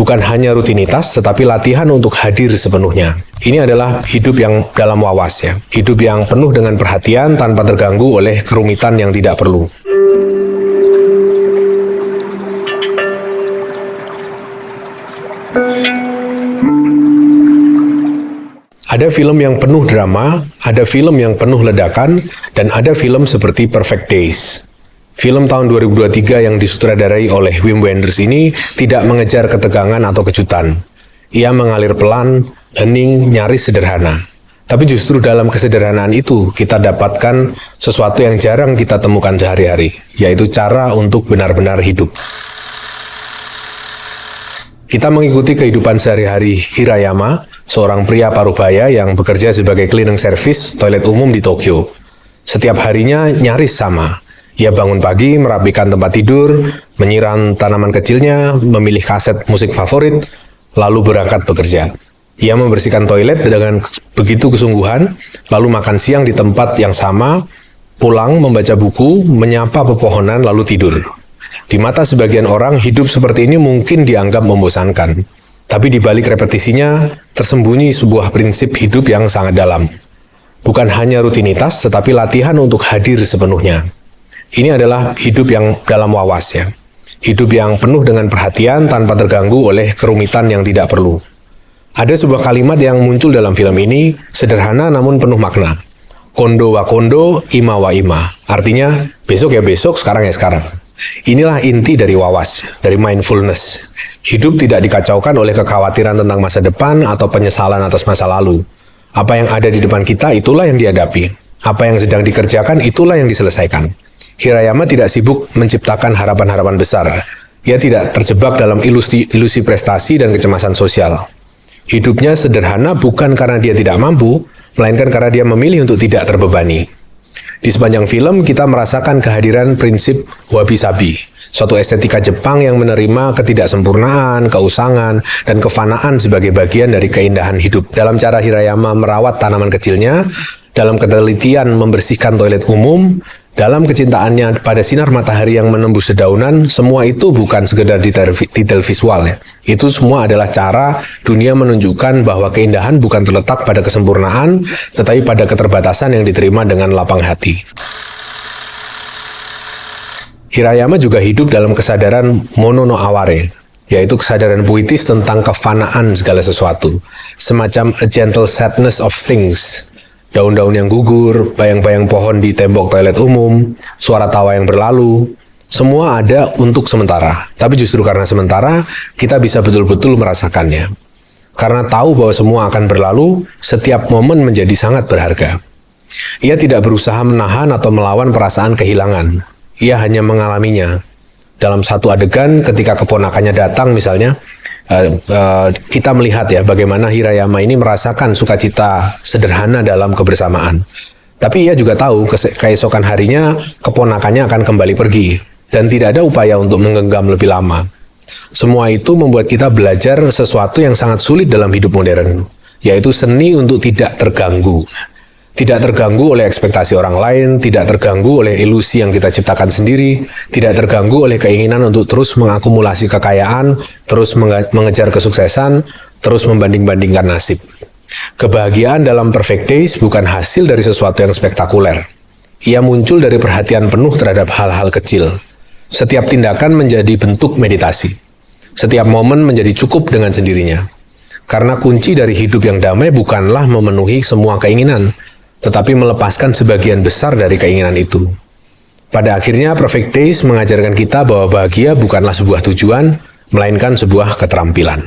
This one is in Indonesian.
bukan hanya rutinitas, tetapi latihan untuk hadir sepenuhnya. Ini adalah hidup yang dalam wawas ya. Hidup yang penuh dengan perhatian tanpa terganggu oleh kerumitan yang tidak perlu. Ada film yang penuh drama, ada film yang penuh ledakan, dan ada film seperti Perfect Days. Film tahun 2023 yang disutradarai oleh Wim Wenders ini tidak mengejar ketegangan atau kejutan. Ia mengalir pelan, hening, nyaris sederhana. Tapi justru dalam kesederhanaan itu kita dapatkan sesuatu yang jarang kita temukan sehari-hari, yaitu cara untuk benar-benar hidup. Kita mengikuti kehidupan sehari-hari Hirayama, seorang pria parubaya yang bekerja sebagai cleaning service toilet umum di Tokyo. Setiap harinya nyaris sama. Ia bangun pagi, merapikan tempat tidur, menyiram tanaman kecilnya, memilih kaset musik favorit, lalu berangkat bekerja. Ia membersihkan toilet dengan begitu kesungguhan, lalu makan siang di tempat yang sama, pulang membaca buku, menyapa pepohonan, lalu tidur. Di mata sebagian orang, hidup seperti ini mungkin dianggap membosankan. Tapi di balik repetisinya, tersembunyi sebuah prinsip hidup yang sangat dalam. Bukan hanya rutinitas, tetapi latihan untuk hadir sepenuhnya. Ini adalah hidup yang dalam wawas ya. Hidup yang penuh dengan perhatian tanpa terganggu oleh kerumitan yang tidak perlu. Ada sebuah kalimat yang muncul dalam film ini, sederhana namun penuh makna. Kondo wa kondo, ima wa ima. Artinya, besok ya besok, sekarang ya sekarang. Inilah inti dari wawas, dari mindfulness. Hidup tidak dikacaukan oleh kekhawatiran tentang masa depan atau penyesalan atas masa lalu. Apa yang ada di depan kita, itulah yang dihadapi. Apa yang sedang dikerjakan, itulah yang diselesaikan. Hirayama tidak sibuk menciptakan harapan-harapan besar. Ia tidak terjebak dalam ilusi prestasi dan kecemasan sosial. Hidupnya sederhana bukan karena dia tidak mampu, melainkan karena dia memilih untuk tidak terbebani. Di sepanjang film, kita merasakan kehadiran prinsip wabi-sabi, suatu estetika Jepang yang menerima ketidaksempurnaan, keusangan, dan kefanaan sebagai bagian dari keindahan hidup. Dalam cara Hirayama merawat tanaman kecilnya, dalam ketelitian membersihkan toilet umum, dalam kecintaannya pada sinar matahari yang menembus dedaunan, semua itu bukan sekedar detail visual ya. Itu semua adalah cara dunia menunjukkan bahwa keindahan bukan terletak pada kesempurnaan, tetapi pada keterbatasan yang diterima dengan lapang hati. Hirayama juga hidup dalam kesadaran mono no aware, yaitu kesadaran puitis tentang kefanaan segala sesuatu, semacam a gentle sadness of things. Daun-daun yang gugur, bayang-bayang pohon di tembok toilet umum, suara tawa yang berlalu, semua ada untuk sementara. Tapi justru karena sementara, kita bisa betul-betul merasakannya. Karena tahu bahwa semua akan berlalu, setiap momen menjadi sangat berharga. Ia tidak berusaha menahan atau melawan perasaan kehilangan. Ia hanya mengalaminya. Dalam satu adegan, ketika keponakannya datang misalnya, kita melihat ya bagaimana Hirayama ini merasakan sukacita sederhana dalam kebersamaan. Tapi ia juga tahu keesokan harinya keponakannya akan kembali pergi dan tidak ada upaya untuk menggenggam lebih lama. Semua itu membuat kita belajar sesuatu yang sangat sulit dalam hidup modern, yaitu seni untuk tidak terganggu. Tidak terganggu oleh ekspektasi orang lain, tidak terganggu oleh ilusi yang kita ciptakan sendiri, tidak terganggu oleh keinginan untuk terus mengakumulasi kekayaan, terus mengejar kesuksesan, terus membanding-bandingkan nasib. Kebahagiaan dalam Perfect Days bukan hasil dari sesuatu yang spektakuler. Ia muncul dari perhatian penuh terhadap hal-hal kecil. Setiap tindakan menjadi bentuk meditasi. Setiap momen menjadi cukup dengan sendirinya. Karena kunci dari hidup yang damai bukanlah memenuhi semua keinginan, tetapi melepaskan sebagian besar dari keinginan itu. Pada akhirnya, Perfect Days mengajarkan kita bahwa bahagia bukanlah sebuah tujuan, melainkan sebuah keterampilan.